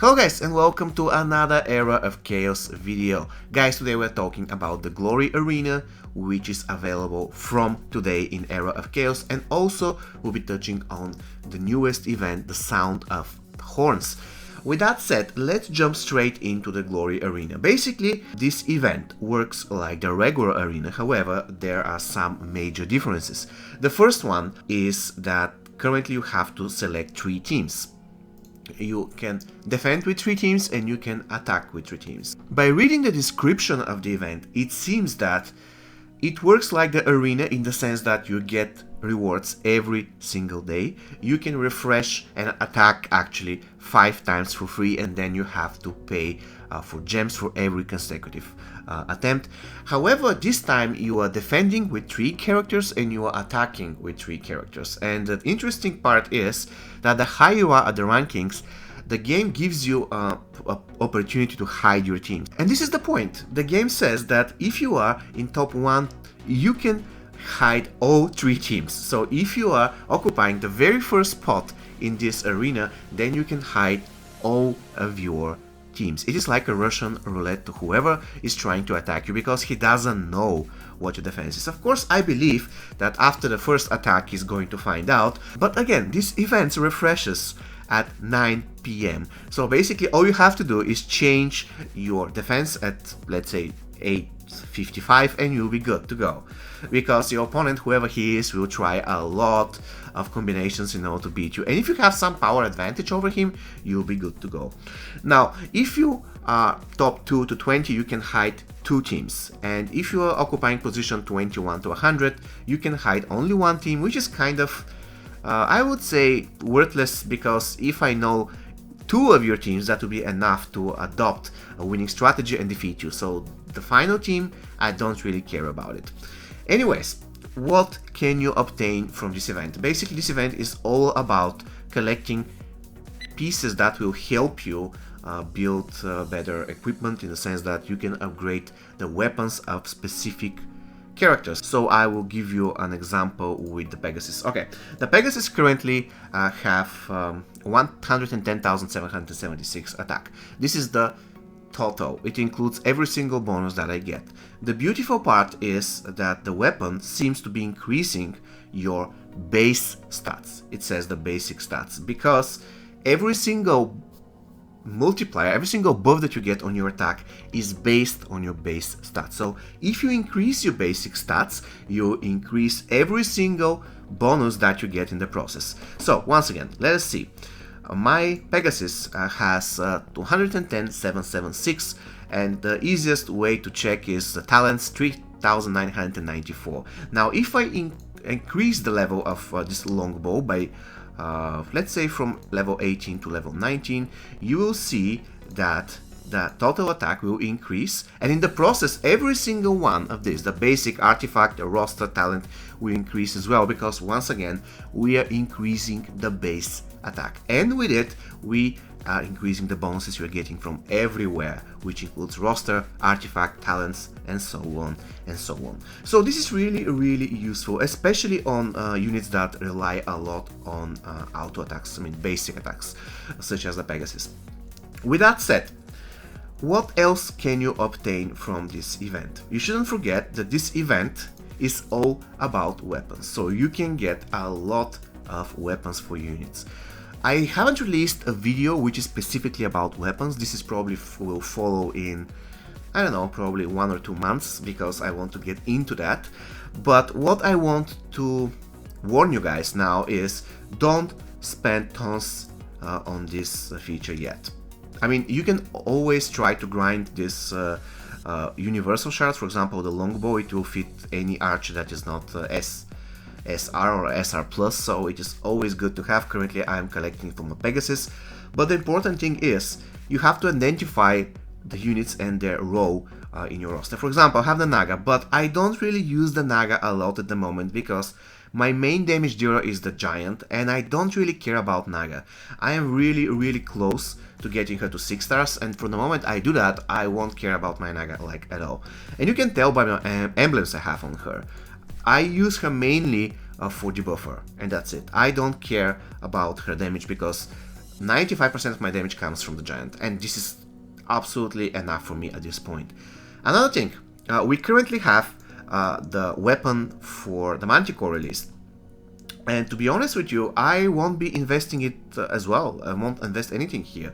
Hello guys and welcome to another Era of Chaos video. Guys, today we're talking about the Glory Arena, which is available from today in Era of Chaos, and also we'll be touching on the newest event, the Sound of Horns. With that said, let's jump straight into the Glory Arena. Basically, this event works like the regular arena, however, there are some major differences. The first one is that currently you have to select 3 teams. You can defend with 3 teams and you can attack with 3 teams. By reading the description of the event, it seems that it works like the arena in the sense that you get rewards every single day. You can refresh and attack actually 5 times for free, and then you have to pay for gems for every consecutive attempt. However, this time you are defending with 3 characters and you are attacking with 3 characters. And the interesting part is that the higher you are at the rankings, the game gives you an opportunity to hide your teams. And this is the point. The game says that if you are in top 1, you can hide all 3 teams. So if you are occupying the very first spot in this arena, then you can hide all of your teams. It is like a Russian roulette to whoever is trying to attack you, because he doesn't know what your defense is. Of course, I believe that after the first attack he's going to find out, but again, this event refreshes at 9 PM. So basically all you have to do is change your defense at, let's say, 8:55 and you'll be good to go, because your opponent, whoever he is, will try a lot of combinations in order to beat you, and if you have some power advantage over him, you'll be good to go. Now, if you are top 2 to 20, you can hide 2 teams, and if you are occupying position 21 to 100, you can hide only 1 team, which is kind of I would say worthless, because if I know 2 of your teams, that would be enough to adopt a winning strategy and defeat you. So the final team, I don't really care about it. Anyways, what can you obtain from this event? Basically, this event is all about collecting pieces that will help you build better equipment, in the sense that you can upgrade the weapons of specific characters. So I will give you an example with the Pegasus. Okay, the Pegasus currently have 110,776 attack. This is the total. It includes every single bonus that I get. The beautiful part is that the weapon seems to be increasing your base stats. It says the basic stats, because every single multiplier, every single buff that you get on your attack is based on your base stats. So if you increase your basic stats, you increase every single bonus that you get in the process. So once again, let us see. My Pegasus has 210,776, and the easiest way to check is the talents, 3,994. Now if I increase the level of this longbow by let's say from level 18 to level 19, you will see that the total attack will increase, and in the process every single one of these, the basic, artifact, the roster, talent, will increase as well, because once again we are increasing the base attack, and with it we are increasing the bonuses you're getting from everywhere, which includes roster, artifact, talents, and so on and so on. So this is really useful, especially on units that rely a lot on auto attacks, I mean basic attacks, such as the Pegasus. With that said, what else can you obtain from this event? You shouldn't forget that this event is all about weapons, so you can get a lot of weapons for units. I haven't released a video which is specifically about weapons. This is probably will follow in, I don't know, probably 1 or 2 months, because I want to get into that. But what I want to warn you guys now is, don't spend tons on this feature yet. I mean, you can always try to grind this universal shards. For example, the longbow, it will fit any archer that is not SR or SR plus, so it is always good to have. Currently I am collecting from a Pegasus, but the important thing is you have to identify the units and their role in your roster. For example, I have the Naga, but I don't really use the Naga a lot at the moment, because my main damage dealer is the Giant, and I don't really care about Naga. I am really close to getting her to 6 stars, and for the moment I do that, I won't care about my Naga like at all. And you can tell by the emblems I have on her. I use her mainly for debuffer, and that's it. I don't care about her damage, because 95% of my damage comes from the giant, and this is absolutely enough for me at this point. Another thing, we currently have the weapon for the Manticore released. And to be honest with you, I won't be investing it as well. I won't invest anything here.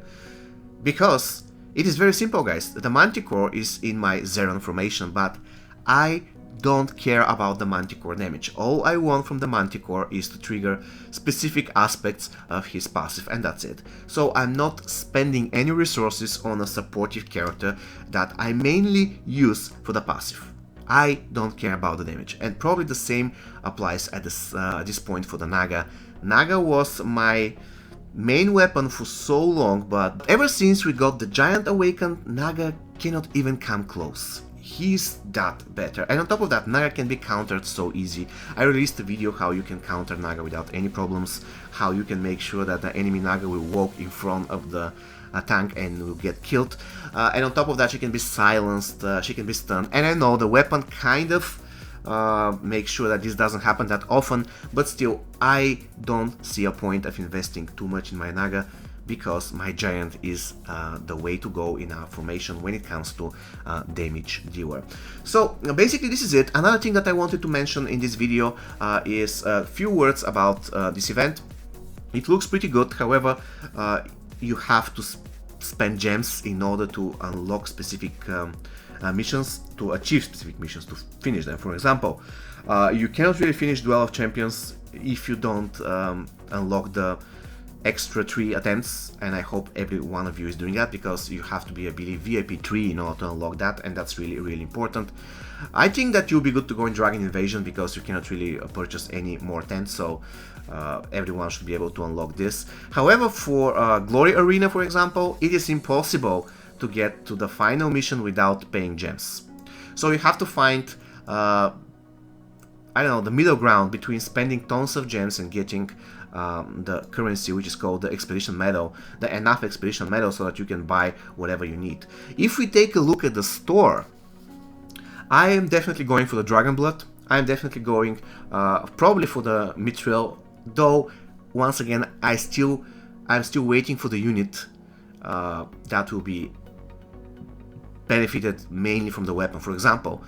Because it is very simple, guys. The Manticore is in my Zeron formation, but I don't care about the Manticore damage. All I want from the Manticore is to trigger specific aspects of his passive, and that's it. So I'm not spending any resources on a supportive character that I mainly use for the passive. I don't care about the damage, and probably the same applies at this point for the Naga. Naga was my main weapon for so long, but ever since we got the Giant Awakened, Naga cannot even come close. He's that better, and on top of that, Naga can be countered so easy. I released a video how you can counter Naga without any problems, how you can make sure that the enemy Naga will walk in front of the tank and will get killed, and on top of that she can be silenced, she can be stunned, and I know the weapon kind of makes sure that this doesn't happen that often, but still I don't see a point of investing too much in my Naga, because my giant is the way to go in our formation when it comes to damage dealer. So basically this is it. Another thing that I wanted to mention in this video is a few words about this event. It looks pretty good, however you have to spend gems in order to unlock specific missions, to achieve specific missions, to finish them. For example, you cannot really finish Duel of Champions if you don't unlock the extra 3 attempts, and I hope every one of you is doing that, because you have to be, I believe, VIP 3 in order to unlock that, and that's really important. I think that you'll be good to go in Dragon Invasion, because you cannot really purchase any more tents, so everyone should be able to unlock this. However, for Glory Arena, for example, it is impossible to get to the final mission without paying gems. So you have to find, I don't know, the middle ground between spending tons of gems and getting the currency, which is called the Expedition Medal, the enough Expedition Medal, so that you can buy whatever you need. If we take a look at the store, I am definitely going for the Dragon Blood. I am definitely going probably for the Mithril, though once again I'm still waiting for the unit that will be benefited mainly from the weapon. For example,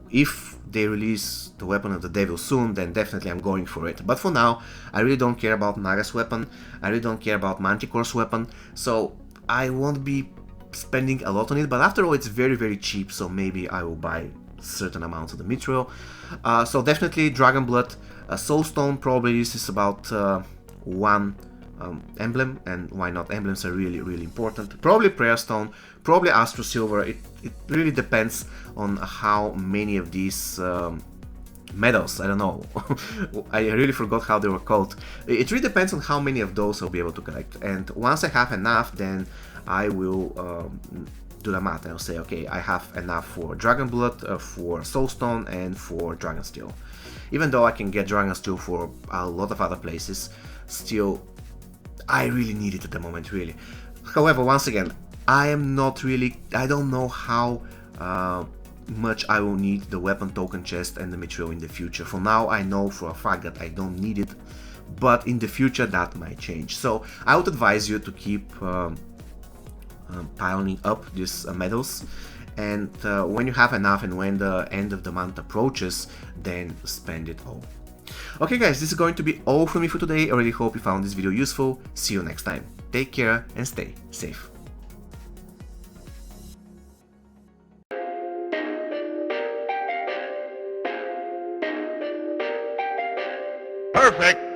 if they release the Weapon of the Devil soon, then definitely I'm going for it. But for now, I really don't care about Naga's weapon, I really don't care about Manticore's weapon, so I won't be spending a lot on it, but after all it's very cheap, so maybe I will buy certain amounts of the Mithril. So definitely Dragon Blood, Soulstone, probably this is about one emblem, and why not? Emblems are really important. Probably Prayer Stone, probably Astro Silver. It really depends on how many of these medals, I don't know, I really forgot how they were called. It really depends on how many of those I'll be able to collect, and once I have enough, then I will do the math, and I'll say, okay, I have enough for Dragon Blood, for Soulstone, and for Dragon Steel. Even though I can get Dragon Steel for a lot of other places, still I really need it at the moment, really. However, once again, I don't know how much I will need the weapon token chest and the Mithril in the future. For now, I know for a fact that I don't need it, but in the future that might change. So I would advise you to keep piling up these medals, and when you have enough and when the end of the month approaches, then spend it all. Okay guys, this is going to be all from me for today. I really hope you found this video useful. See you next time. Take care and stay safe. Perfect.